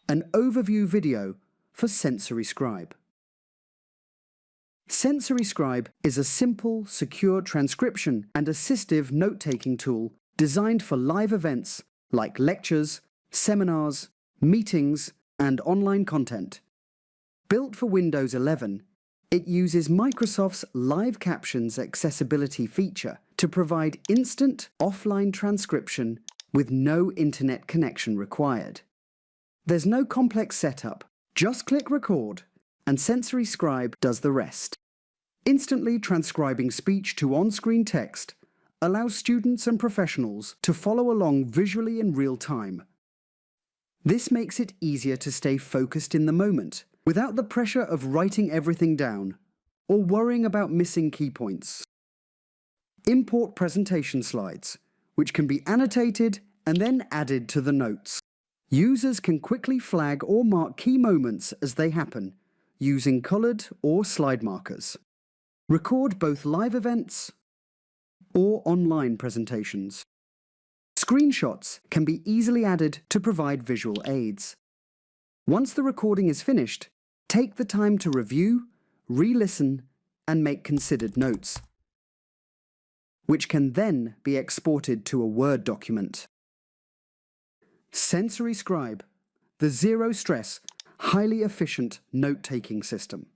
an overview video for Sensory Scribe. Sensory Scribe is a simple, secure transcription and assistive note-taking tool designed for live events like lectures, seminars, meetings, and online content. Built for Windows 11, it uses Microsoft's Live Captions accessibility feature to provide instant offline transcription with no internet connection required. There's no complex setup, just click record, and Sensory Scribe does the rest. Instantly transcribing speech to on-screen text allows students and professionals to follow along visually in real time. This makes it easier to stay focused in the moment, without the pressure of writing everything down, or worrying about missing key points. Import presentation slides, which can be annotated and then added to the notes. Users can quickly flag or mark key moments as they happen, using coloured or slide markers. Record both live events or online presentations. Screenshots can be easily added to provide visual aids. Once the recording is finished, take the time to review, re-listen, and make considered notes, which can then be exported to a Word document. Sensory Scribe, the zero-stress, highly efficient note-taking system.